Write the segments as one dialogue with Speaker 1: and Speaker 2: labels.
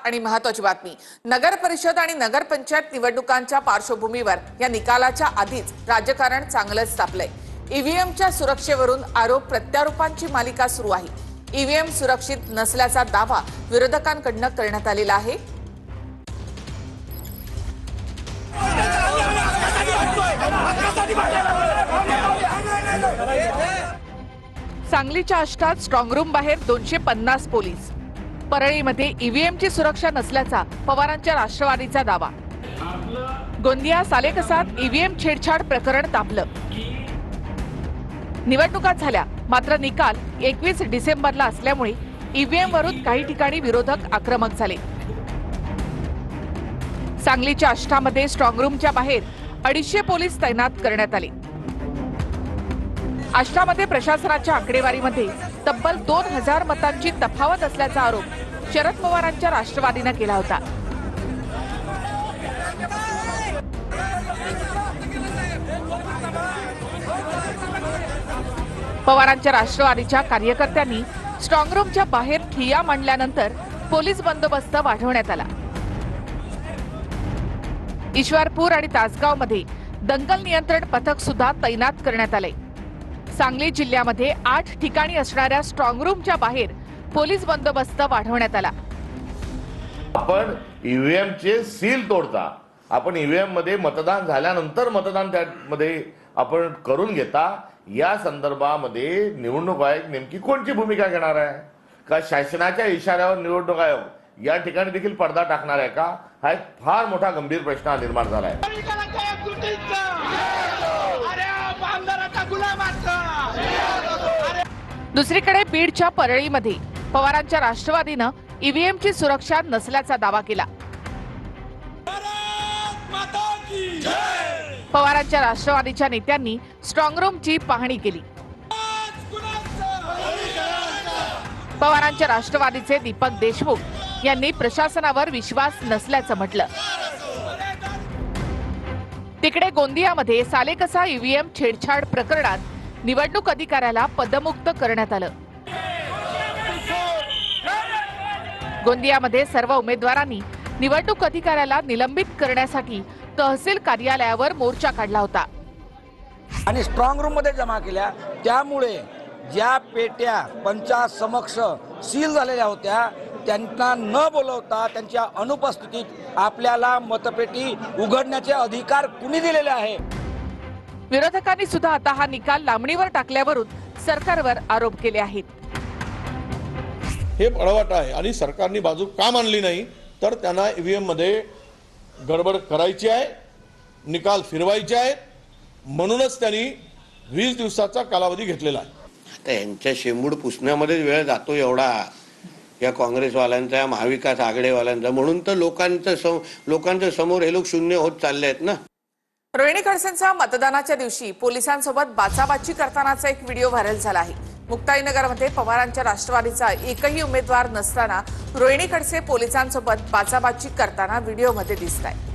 Speaker 1: आणि महत्त्वाची बातमी। नगर परिषद आणि नगरपंचायत निवडणुकांच्या पार्श्वभूमीवर या निकालाच्या आधीच राजकारण चांगलंच तापलंय। ईव्हीएमच्या सुरक्षेवरून आरोप प्रत्यारोपांची मालिका सुरू आहे। ईव्हीएम सुरक्षित नसल्याचा दावा विरोधकांकडून करण्यात आलेला आहे। सांगलीच्या आष्टात स्ट्रॉंग रूम बाहेर 250 पोलीस। परळीमध्ये ईव्हीएमची सुरक्षा नसल्याचा पवारांच्या राष्ट्रवादीचा दावा। गोंदिया सालेकसात ईव्हीएम छेडछाड प्रकरण तापलं। निवडणुका झाल्या, मात्र निकाल 21 डिसेंबरला असल्यामुळे ईव्हीएम वरून काही ठिकाणी विरोधक आक्रमक झाले। सांगलीच्या आष्टामध्ये स्ट्रॉंग रूमच्या बाहेर 250 पोलीस तैनात करण्यात आले। आष्टामध्ये प्रशासनाच्या आकडेवारीमध्ये तब्बल 2000 मतांची तफावत असल्याचा आरोप शरद पवारांच्या राष्ट्रवादीने केला होता। पवारांच्या राष्ट्रवादीच्या कार्यकर्त्यांनी स्ट्रॉंग रूमच्या बाहेर ठिय्या मांडल्यानंतर पोलीस बंदोबस्त वाढवण्यात आला। ईश्वरपूर आणि तासगावमध्ये दंगल नियंत्रण पथक सुद्धा तैनात करण्यात आले। सांगली जिल्ह्यामध्ये 8 ठिकाणी असणाऱ्या स्ट्रॉंग रूमच्या बाहेर पोलीस बंदोबस्त वाढवण्यात आला।
Speaker 2: आपण ईव्हीएम चे सील तोडता, आपण ईव्हीएम मध्ये मतदान झाल्यानंतर मतदान त्यामध्ये आपण करून घेता, या संदर्भामध्ये निवडणूक आयोग नेमकी कोणती भूमिका घेणार आहे? का शासनाच्या इशाऱ्यावर निवडणूक आयोग या ठिकाणी देखील पडदा टाकणार आहे का? हा एक फार मोठा गंभीर प्रश्न निर्माण झाला आहे।
Speaker 1: दुसरीकडे बीडच्या परळीमध्ये पवारांच्या राष्ट्रवादीनं ईव्हीएमची सुरक्षा नसल्याचा दावा केला। पवारांच्या राष्ट्रवादीच्या नेत्यांनी स्ट्रॉंग रूमची पाहणी केली। पवारांच्या राष्ट्रवादीचे दीपक देशमुख यांनी प्रशासनावर विश्वास नसल्याचं म्हटलं। तिकडे गोंदियामध्ये सालेकसा ईव्हीएम छेडछाड प्रकरणात निवडणूक अधिकाऱ्याला पदमुक्त करण्यात आलं। गोंदियामध्ये सर्व उमेदवारांनी निवडणूक अधिकाऱ्याला निलंबित करण्यासाठी तहसील कार्यालयावर मोर्चा काढला होता
Speaker 3: आणि स्ट्रॉंग रूम मध्ये जमा केल्या। त्यामुळे ज्या पेट्या पंचासमक्ष सील झालेल्या होत्या त्यांना न बोलवता त्यांच्या अनुपस्थितीत आपल्याला मतपेटी उघडण्याचे अधिकार कुणी दिलेले आहे?
Speaker 1: विरोधकांनी सुद्धा आता हा निकाल लांबणीवर टाकल्यावरून सरकारवर आरोप केले आहेत।
Speaker 4: हे बळवाट आहे आणि सरकारने बाजू का मानली नाही, तर त्यांना ईव्हीएम मध्ये गडबड करायची आहे, निकाल फिरवायचे आहेत, म्हणूनच त्यांनी 20 दिवसाचा कालावधी घेतलेला आहे।
Speaker 5: आता यांच्या शेंबूड पुसण्यामध्ये वेळ जातो एवढा या काँग्रेसवाल्यांचा, महाविकास आघाडीवाल्यांचा, म्हणून तर लोकांच्या समोर हे लोक शून्य होत चालले आहेत ना।
Speaker 1: रोहिणी खडसेंचा मतदानाच्या दिवशी पोलिसांसोबत बाचाबाची करतानाचा एक व्हिडिओ व्हायरल झाला आहे। मुक्ताईनगरमध्ये पवारांच्या राष्ट्रवादीचा एकही उमेदवार नसताना रोहिणी खडसे पोलिसांसोबत बाचाबाची करताना व्हिडिओमध्ये दिसतायत।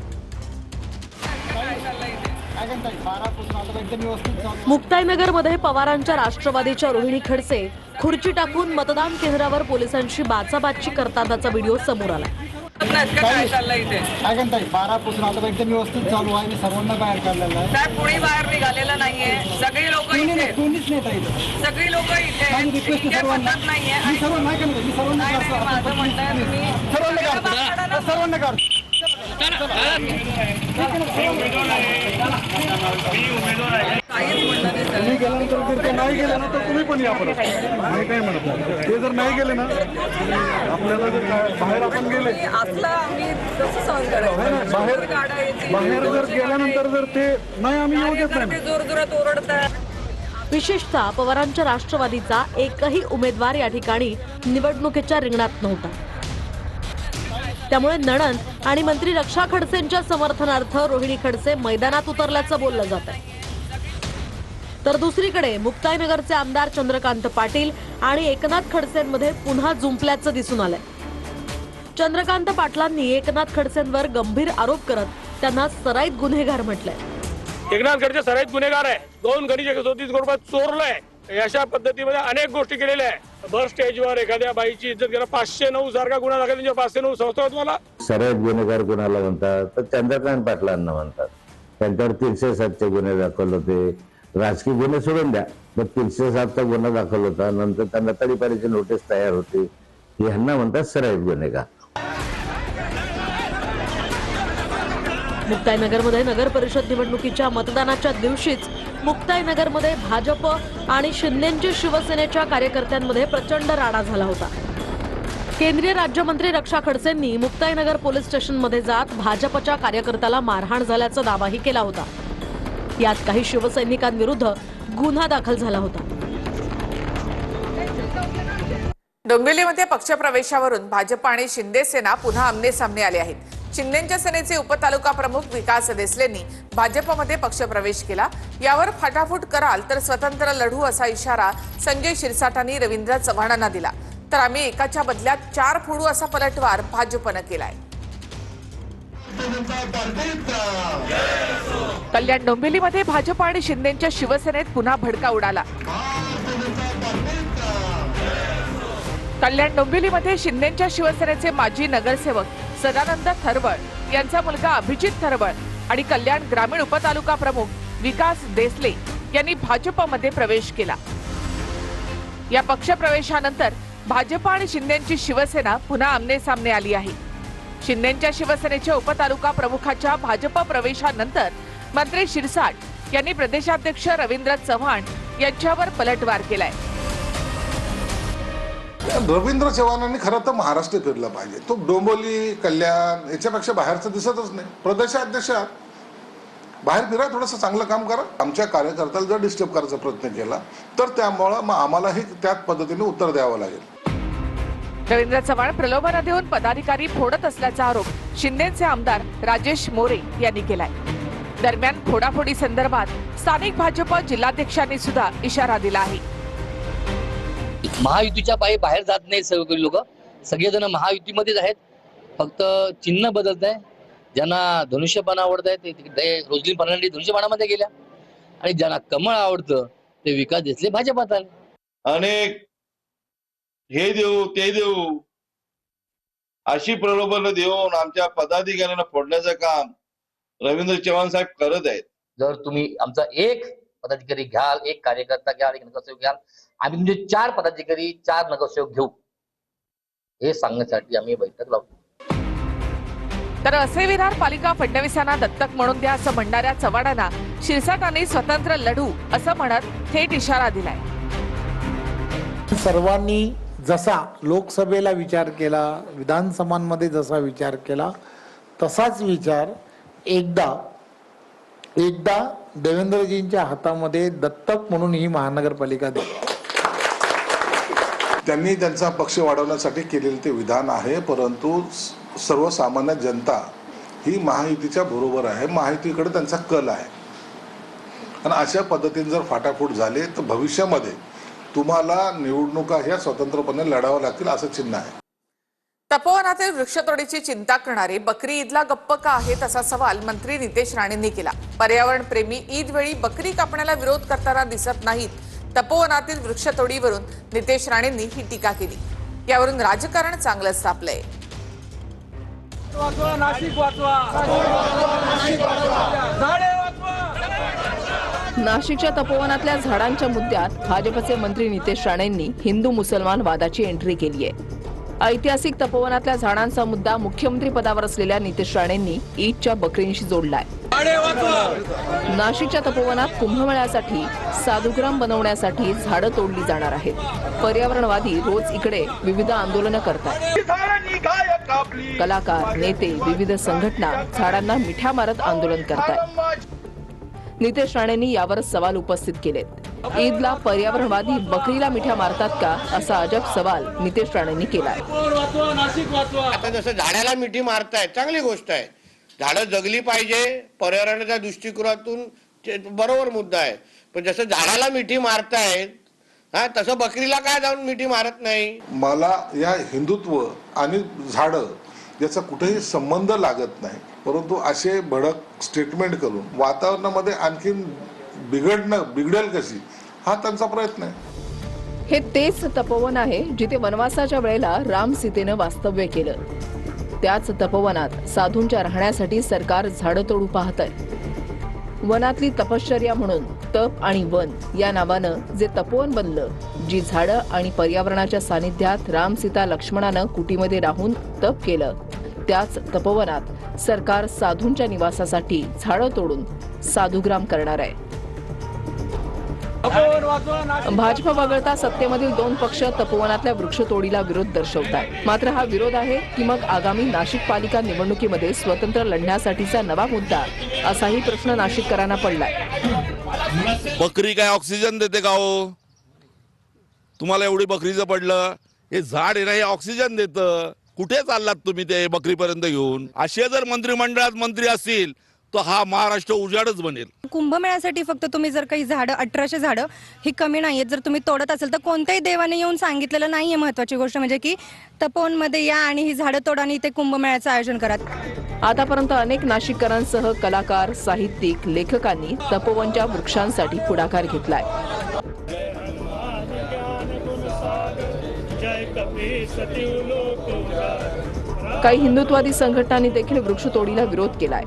Speaker 6: मुक्ताईनगरमध्ये पवारांच्या राष्ट्रवादीच्या रोहिणी खडसे खुर्ची टाकून मतदान केंद्रावर पोलिसांशी बाचाबाची करतानाचा व्हिडिओ समोर आला।
Speaker 7: बारापासून आता एकदम व्यवस्थित चालू आहे, सर्वांना बाहेर काढलेलं आहे।
Speaker 1: कोणी बाहेर निघालेलं नाहीये, सगळी लोक इथे,
Speaker 7: कोणीच नाही ताई,
Speaker 1: सगळी लोक इथे,
Speaker 7: माझी रिक्वेस्ट आहे सर्वांना, मी सर्वांना नाही करत, मी सर्वांना काढतो,
Speaker 1: माझं म्हणणं आहे तुम्ही
Speaker 7: सर्वांना काढतो। मी गेल्यानंतर जर ते नाही गेले ना तर तुम्ही पण या परत, नाही काय म्हणत, ते जर नाही गेले ना आपल्याला जर बाहेर आपण गेले बाहेर जर गेल्यानंतर जर ते नाही आम्ही येऊ देत नाही।
Speaker 1: जोरजोरात ओरडतात।
Speaker 6: विशेषतः पवारांच्या राष्ट्रवादीचा एकही उमेदवार या ठिकाणी निवडणुकीच्या रिंगणात नव्हता। त्यामुळे नणंद आणि मंत्री रक्षा खडसेंच्या समर्थनार्थ रोहिणी खडसे मैदानात उतरल्याचं बोललं जात आहे। तर दुसरीकडे मुक्ताईनगरचे आमदार चंद्रकांत पाटील आणि एकनाथ खडसेंमध्ये पुन्हा जुंपल्याचं दिसून आलंय। चंद्रकांत पाटलांनी एकनाथ खडसेंवर गंभीर आरोप करत त्यांना सराईत गुन्हेगार म्हटलंय।
Speaker 8: एकनाथ खडसे सराईत गुन्हेगार आहे, 2 गणेश 34 रुपये चोरलंय, अशा पद्धतीमध्ये अनेक गोष्टी केलेल्या आहे. भर स्टेजवर एखाद्या बाईची इज्जत करा, 509 सारखा गुन्हा दाखल त्यांच्या 509 संस्था तुम्हाला
Speaker 9: सरळ गुन्हेगार कोणाला म्हणतात तर चंद्रकांत पाटलांना म्हणतात. त्यांच्यावर 307चे गुन्हे दाखल होते. राजकीय गुन्हे सोडून द्या, पण 307चा गुन्हा दाखल होता. नंतर त्यांना तडीपारीची नोटीस तयार होती. ह्यांना म्हणतात सरळ गुन्हेगार.
Speaker 6: मुक्ताईनगरमध्ये नगर परिषद निवडणुकीच्या मतदानाच्या दिवशीच मुक्ताईनगरमध्ये भाजप आणि शिंदेच्या शिवसेनेच्या कार्यकर्त्यांमध्ये प्रचंड राडा झाला होता. केंद्रीय राज्यमंत्री रक्षा खडसेंनी मुक्ताईनगर पोलीस स्टेशनमध्ये जात भाजपच्या कार्यकर्त्याला मारहाण झाल्याचा दावाही केला होता. यात काही शिवसैनिकांविरुद्ध गुन्हा दाखल झाला होता.
Speaker 1: डोंबिवलीमध्ये पक्षप्रवेशावरून भाजप आणि शिंदे सेना पुन्हा आमनेसामने आले आहेत. शिंदेच्या सेनेचे उपतालुका प्रमुख विकास देसलेंनी भाजपमध्ये पक्षप्रवेश केला. यावर फाटाफूट कराल तर स्वतंत्र लढू असा इशारा संजय शिरसाटांनी रवींद्र चव्हाणांना दिला. तर आम्ही एकाच्या बदल्यात 4 फोडू असा पलटवार भाजपनं केलाय. कल्याण डोंबिवलीमध्ये भाजप आणि शिंदेच्या शिवसेनेत पुन्हा भडका उडाला. कल्याण डोंबिवलीमध्ये शिंदेच्या शिवसेनेचे माजी नगरसेवक सदानंद थरवळ यांचा मुलगा अभिजित थरवळ आणि कल्याण ग्रामीण उपतालुका प्रमुख विकास देसले यांनी भाजपमध्ये प्रवेश केला. या पक्षप्रवेशानंतर भाजप आणि शिंदेची शिवसेना पुन्हा आमनेसामने आली आहे. शिंदेच्या शिवसेनेच्या उपतालुका प्रमुखाच्या भाजप प्रवेशानंतर मंत्री शिरसाट यांनी प्रदेशाध्यक्ष रवींद्र चव्हाण यांच्यावर पलटवार केलाय.
Speaker 7: रवींद्र चव्हाणांनी खरं तर महाराष्ट्र फिरला पाहिजे. तो डोंबिवली कल्याण याच्यापेक्षा बाहेरचं दिसतच नाही. प्रदेशाध्यक्षात बाहेर फिरा, थोडंसं चांगलं काम करा. आमच्या कार्यकर्त्याला जर डिस्टर्ब करायचा प्रयत्न केला तर त्यामुळं मग आम्हालाही त्याच पद्धतीने उत्तर द्यावं लागेल.
Speaker 1: रवींद्र चव्हाण प्रलोभन देऊन पदाधिकारी फोडत असल्याचा आरोप शिंदेचे आमदार राजेश मोरे यांनी केलाय. दरम्यान फोडाफोडी संदर्भात स्थानिक भाजप जिल्हाध्यक्षांनी सुद्धा इशारा दिला आहे.
Speaker 10: महायुतीच्या पायी बाहेर जात नाही सगळे लोक, सगळेजण महायुतीमध्येच आहेत. फक्त चिन्ह बदलत आहे. ज्यांना धनुष्यबाण आवडत आहे ते तिकडे रोजली फर्नांडिस धनुष्यबाणामध्ये गेल्या आणि ज्यांना कमळ आवडतं ते विकास देसले भाजपात आले.
Speaker 11: अनेक हे देऊ ते देऊ अशी प्रलोभन देऊन आमच्या पदाधिकाऱ्यांना फोडण्याचं काम रवींद्र चव्हाण साहेब करत आहेत.
Speaker 10: जर तुम्ही आमचा एक पदाधिकारी घ्याल, एक कार्यकर्ता घ्याल, एक नगरसेवक घ्याल, आम्ही तुमचे 4 पदाधिकारी 4 नगरसेवक घेऊ, हे सांगण्यासाठी आम्ही बैठक लावतो.
Speaker 1: तर असे विधान पालिका फडणवीसांना दत्तक म्हणून द्या असं म्हणणाऱ्या चव्हाणांना शिरसाटांनी स्वतंत्र लढू असं म्हणत थेट इशारा दिलाय.
Speaker 12: सर्वांनी जसा लोकसभेला विचार केला, विधानसभांमध्ये जसा विचार केला, तसाच विचार एकदा देवेंद्रजींच्या हातामध्ये दत्तक म्हणून ही महानगरपालिका दिली.
Speaker 7: त्यांनी त्यांचा पक्ष वाढवण्यासाठी केलेले ते विधान आहे. परंतु सर्वसामान्य जनता ही महायुतीच्या बरोबर आहे. महायुतीकडे त्यांचा कल आहे आणि अशा पद्धतीने जर फाटाफूट झाले तर भविष्यामध्ये तुम्हाला निवडणुका ह्या स्वतंत्रपणे लढाव्या लागतील असं चिन्ह आहे.
Speaker 1: तपोवनातील वृक्षतोडीची चिंता करणारे बकरी ईदला गप्प का आहेत असा सवाल मंत्री नितेश राणेंनी केला. पर्यावरण प्रेमी ईद वेळी बकरी कापण्याला विरोध करताना दिसत नाहीत. तपोवनातील वृक्षतोडीवरून नितेश राणेंनी ही टीका केली. यावरून राजकारण चांगलंच तापलंय.
Speaker 13: नाशिकच्या तपोवनातल्या झाडांच्या मुद्द्यात भाजपचे मंत्री नितेश राणेंनी हिंदू मुसलमान वादाची एंट्री केली आहे. ऐतिहासिक तपोवनातल्या झाडांचा मुद्दा मुख्यमंत्री पदावर असलेल्या नितेश राणेंनी ईदच्या बकरींशी जोडलाय. नाशिकच्या तपोवनात कुंभमेळ्यासाठी साधुग्राम बनवण्यासाठी झाडं तोडली जाणार आहेत. पर्यावरणवादी रोज इकडे विविध आंदोलनं करतात. कलाकार, नेते, विविध संघटना झाडांना मिठ्या मारत आंदोलन करतात. नितेश राणेंनी यावर सवाल उपस्थित केलेत. ईदला पर्यावरणवादी बकरीला मिठ्या मारतात का असा अजब सवाल नितेश राणेंनी केलाय.
Speaker 5: आता जसं झाडाला मिठी मारतायत चांगली गोष्ट आहे. झाडं जगली पाहिजे पर्यावरणाच्या दृष्टिकोनातून बरोबर मुद्दा आहे. पण जसं झाडाला मिठी मारतायत तसं बकरीला काय जाऊन मिठी मारत नाही.
Speaker 7: मला या हिंदुत्व आणि झाडं याचा कुठेही संबंध लागत नाही. परंतु असे भडक स्टेटमेंट करून वातावरणामध्ये आणखीन बिघडेल कशी हा त्यांचा प्रयत्न आहे.
Speaker 13: हे तेच तपोवन आहे जिथे वनवासाच्या वेळेला राम सीतेनं वास्तव्य केलं. त्याच तपोवनात साधूंच्या राहण्यासाठी सरकार झाडं तोडू पाहतंय. वनातली तपश्चर्या म्हणून तप आणि वन या नावानं जे तपोवन बनलं, जी झाडं आणि पर्यावरणाच्या सानिध्यात राम सीता लक्ष्मणानं कुटीमध्ये राहून तप केलं, त्याच तपोवनात सरकार साधूंच्या निवासासाठी झाडं तोडून साधुग्राम करणार आहे. भाजप वगळता सत्तेमधील 2 पक्ष तपोवनातल्या वृक्षतोडीला विरोध दर्शवतात. मात्र हा विरोध आहे की मग आगामी नाशिक पालिका निवडणुकीमध्ये स्वतंत्र लढण्यासाठीचा नवा मुद्दा, असाही प्रश्न नाशिककरांना पडलाय.
Speaker 14: बकरी काय ऑक्सिजन देते का हो? तुम्हाला एवढी बकरीचं पडलं, हे झाड आहे ना, हे ऑक्सिजन देतं. कुठे चाललात तुम्ही ते बकरीपर्यंत घेऊन? असे जर मंत्रिमंडळात मंत्री असतील तर हा महाराष्ट्र उजाडच बनेल.
Speaker 15: कुंभमेळ्यासाठी फक्त तुम्ही जर काही झाडं 1800 झाडं ही कमी नाहीयेत, जर तुम्ही तोडत असेल तर कोणत्याही देवाने येऊन सांगितलेलं नाहीये. महत्वाची गोष्ट म्हणजे की तपोवनमध्ये या आणि ही झाडं तोडा आणि इथे कुंभमेळ्याचं आयोजन करा.
Speaker 13: आतापर्यंत अनेक नाशिककरांसह कलाकार, साहित्यिक, लेखकांनी तपोवनच्या वृक्षांसाठी पुढाकार घेतलाय. काही हिंदुत्वादी संघटनांनी देखील वृक्षतोडीला विरोध केलाय.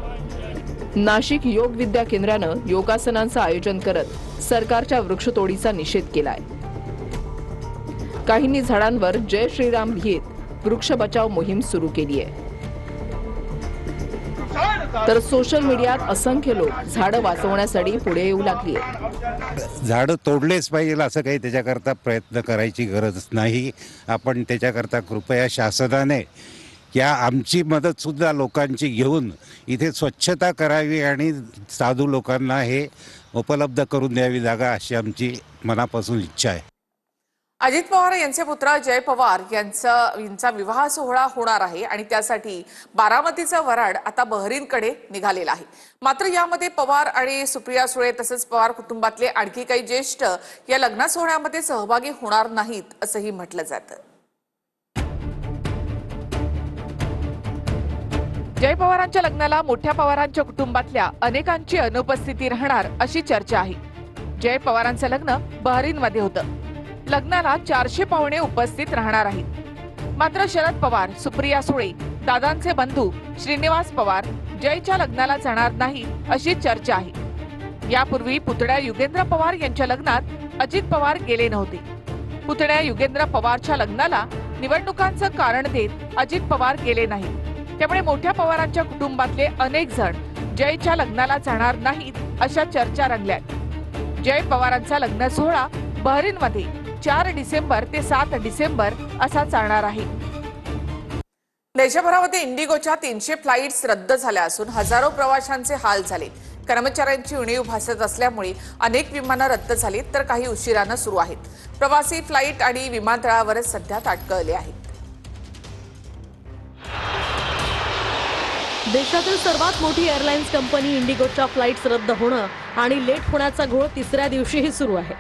Speaker 13: नाशिक योग विद्या केंद्रानं योगासनांचं आयोजन करत सरकारच्या वृक्षतोडीचा निषेध केलाय. काहींनी झाडांवर जय श्रीराम लिहित वृक्ष बचाव मोहीम सुरू केली आहे. तर सोशल मीडियात असंख्य लोक झाडं वाचवण्यासाठी पुढे येऊ लागली आहेत.
Speaker 16: झाडं तोडलेच पाहिजे असं काही त्याच्याकरता प्रयत्न करायची गरज नाही. आपण त्याच्याकरता कृपया शासनाने या आमची मदतसुद्धा लोकांची घेऊन इथे स्वच्छता करावी आणि साधू लोकांना हे उपलब्ध करून द्यावी जागा, अशी आमची मनापासून इच्छा आहे.
Speaker 1: अजित पवार यांचे पुत्र जय पवार यांचा विवाह सोहळा होणार आहे आणि त्यासाठी बारामतीचं वराड आता बहरीनकडे निघालेलं आहे. मात्र यामध्ये पवार आणि सुप्रिया सुळे तसंच पवार कुटुंबातले आणखी काही ज्येष्ठ या लग्न सोहळ्यामध्ये सहभागी होणार नाहीत असंही म्हटलं जातं. जय पवारांच्या लग्नाला मोठ्या पवारांच्या कुटुंबातल्या अनेकांची अनुपस्थिती राहणार अशी चर्चा आहे. जय पवारांचं लग्न बहरीनमध्ये होतं. लग्नाला 400 पाहुणे उपस्थित राहणार आहेत. मात्र शरद पवार, सुप्रिया सुळे, दादांचे बंधू श्रीनिवास पवार जयच्या लग्नाला जाणार नाही अशी चर्चा आहे. यापूर्वी पुतण्या युगेंद्र पवार यांच्या लग्नात अजित पवार गेले नव्हते. पुतण्या युगेंद्र पवारच्या लग्नाला निवडणुकांचं कारण देत अजित पवार गेले नाही. त्यामुळे मोठ्या पवारांच्या कुटुंबातले अनेक जण जयच्या लग्नाला जाणार नाहीत अशा चर्चा रंगल्यात. जय पवारांचा लग्न सोहळा बहरीनमध्ये 4 डिसेंबर ते 7 डिसेंबर असा चालणार आहे. देशभरामध्ये इंडिगोच्या 300 फ्लाईट्स रद्द झाल्या असून हजारो प्रवाशांचे हाल झाले. कर्मचाऱ्यांची उणीव भासत असल्यामुळे अनेक विमानं रद्द झालीत तर काही उशिरानं सुरू आहेत. प्रवासी फ्लाईट आणि विमानतळावरच सध्या ताटकळले आहेत.
Speaker 6: देशातील सर्वात मोठी एअरलाइन्स कंपनी इंडिगोच्या फ्लाइट्स रद्द होणं आणि लेट होण्याचा घोळ 3ऱ्या दिवशीही सुरू आहे.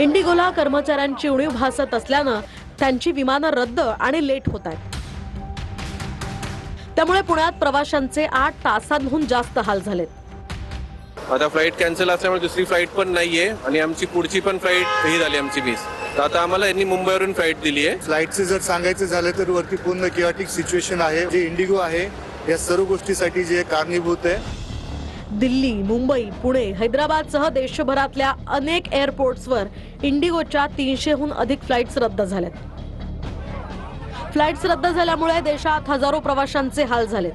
Speaker 6: इंडिगोला कर्मचाऱ्यांची उणीव भासत असल्यानं त्यांची विमानं रद्द आणि लेट होत आहेत. त्यामुळे पुण्यात प्रवाशांचे 8 तासांहून जास्त हाल झालेत.
Speaker 17: आता फ्लाईट कॅन्सल असल्यामुळे दुसरी फ्लाईट पण नाहीये आणि आमची पुढची पण फ्लाईट ही झाली आमची मिस. तर आता आम्हाला यांनी मुंबईवरून फ्लाईट दिली आहे.
Speaker 18: फ्लाईटचे जर सांगायचं झालं तर वरती पूर्ण किऑटिक सिच्युएशन आहे. जे इंडिगो आहे या सर्व गोष्टीसाठी जे कारणीभूत आहे.
Speaker 6: दिल्ली, मुंबई, पुणे, हैदराबादसह देशभरातल्या अनेक एअरपोर्ट्सवर इंडिगोच्या 300हून अधिक फ्लाइट्स रद्द झाल्यात. फ्लाइट्स रद्द झाल्यामुळे देशात हजारो प्रवाशांचे हाल झालेत.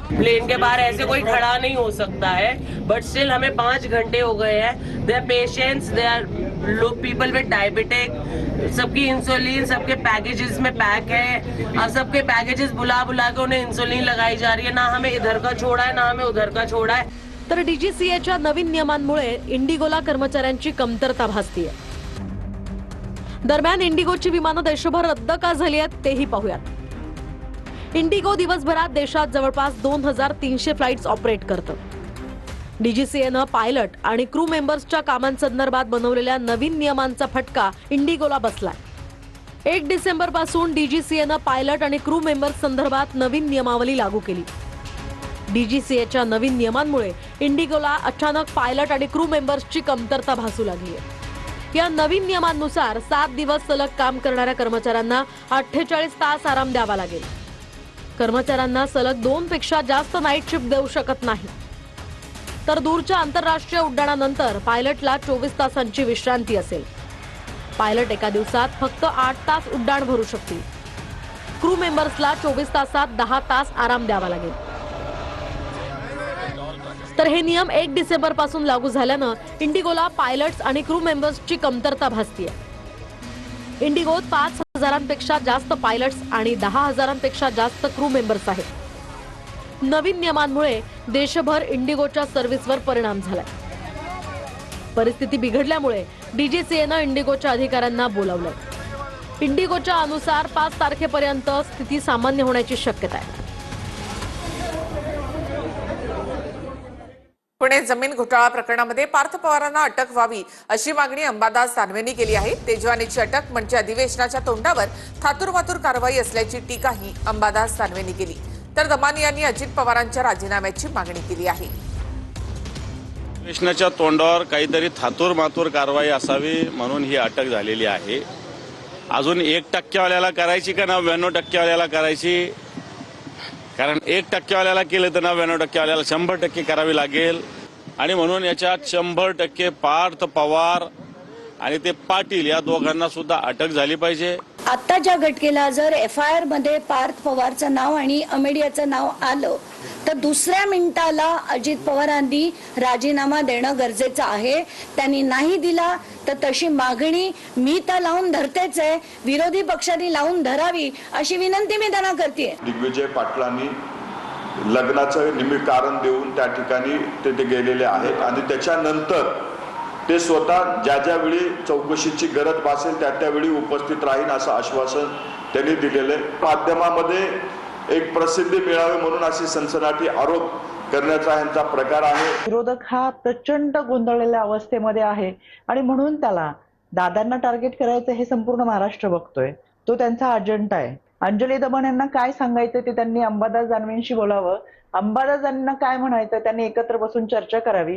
Speaker 19: प्लेन के बाहर ऐसे कोई खड़ा नहीं हो सकता है, बट स्टिल हमें 5 घंटे हो गए हैं. They are patients, they are लोग पीपल विद डायबिटिक, सबकी इंसुलिन सबके पैकेजेस में पैक है. अब सबके पैकेजेस बुला बुला के उन्हें इंसुलिन लगाई जा रही है. ना हमें इधर का छोड़ा है ना हमें उधर का छोड़ा है.
Speaker 6: तर डीजीसीएच्या नवीन नियमांमुळे इंडिगोला कर्मचाऱ्यांची कमतरता भासतीये. दरम्यान इंडिगोची विमानं देशभर रद्द का झाली आहेत तेही पाहूयात. इंडिगो दिवसभरात देशात जवळपास 2300 फ्लाइट्स ऑपरेट करतं. डीजीसीएनं पायलट आणि क्रू मेंबर्सच्या कामांसंदर्भात बनवलेल्या नवीन नियमांचा फटका इंडिगोला बसलाय. 1 डिसेंबर पासून डीजीसीएनं पायलट आणि क्रू मेंबर्स संदर्भात नवीन नियमावली लागू केली. DGCAच्या नवीन नियमांमुळे इंडिगोला अचानक पायलट आणि क्रू मेंबर्सची कमतरता भासू लागली आहे. या नवीन नियमांनुसार 7 दिवस सलग काम करणाऱ्या कर्मचाऱ्यांना 48 तास आराम द्यावा लागेल. कर्मचाऱ्यांना सलग 2 पेक्षा जास्त नाईट शिफ्ट देऊ शकत नाही. तर दूरच्या आंतरराष्ट्रीय उड्डाणानंतर पायलटला 24 तासांची विश्रांती असेल. पायलट एका दिवसात फक्त 8 तास उड्डाण भरू शकतील. क्रू मेंबर्सला 24 तासात 10 तास आराम द्यावा लागेल. तर हे नियम 1 डिसेंबर पासून लागू झाल्यानं इंडिगोला पायलट्स आणि क्रू मेंबर्सची कमतरता भासतीये. इंडिगोत 5,000पेक्षा जास्त पायलट्स आणि 10,000पेक्षा जास्त क्रू मेंबर्स आहेत. नवीन नियमांमुळे देशभर इंडिगोच्या सर्व्हिसवर परिणाम झालाय. परिस्थिती बिघडल्यामुळे DGCAनं इंडिगोच्या अधिकाऱ्यांना बोलावलंय. इंडिगोच्या अनुसार 5 तारखेपर्यंत स्थिती सामान्य होण्याची शक्यता आहे.
Speaker 1: पुणे जमीन घोटाळा प्रकरणामध्ये पार्थ पवारांना अटक व्हावी अशी मागणी अंबादास दानवेंनी केली आहे. तेजवानीची अटक म्हणजे अधिवेशनाच्या तोंडावर थातुरमातुर कारवाई असल्याची टीकाही अंबादास दानवेंनी केली. तर दमानी यांनी अजित पवारांच्या राजीनाम्याची मागणी केली आहे.
Speaker 20: अधिवेशनाच्या तोंडावर काहीतरी थातूर मातूर कारवाई असावी म्हणून ही अटक झालेली आहे. अजून 1% करायची का 99% करायची? कारण 1% केलं तर 99% 100% करावी लागेल. आणि म्हणून याच्यात 100% पार्थ पवार आणि ते पाटील या दोघांना सुद्धा अटक झाली पाहिजे.
Speaker 21: आत्ताच्या घटनेला जर FIR मध्ये पार्थ पवारचं नाव आणि अमेडियाचं नाव आलं तर दुसऱ्या मिनिटाला अजित पवारांनी राजीनामा देणं गरजेचं आहे. त्यांनी नाही दिला तर तशी मागणी मी तर लावून धरतेच आहे, विरोधी पक्षांनी लावून धरावी अशी विनंती मी त्यांना करते.
Speaker 22: दिग्विजय पाटलांनी लग्नाचं निमित्त कारण देऊन त्या ठिकाणी ते गेलेले आहेत आणि त्याच्यानंतर ते स्वतः ज्या ज्या वेळी चौकशीची गरज भासेल त्या त्यावेळी उपस्थित राहील असं आश्वासन त्यांनी दिलेलं आहे. माध्यमामध्ये एक प्रसिद्धी मिळावी म्हणून अशी सनसनाटी आरोप करण्याचा यांचा प्रकार आहे.
Speaker 23: विरोधक हा प्रचंड गोंधळलेल्या अवस्थेमध्ये आहे आणि म्हणून त्याला दादांना टार्गेट करायचं हे संपूर्ण महाराष्ट्र बघतोय. तो त्यांचा अजेंडा आहे. अंजली दमन यांना काय सांगायचं ते त्यांनी अंबादास दानवेंशी बोलावं. अंबादास दानवेंना काय म्हणायचं त्यांनी एकत्र बसून चर्चा करावी.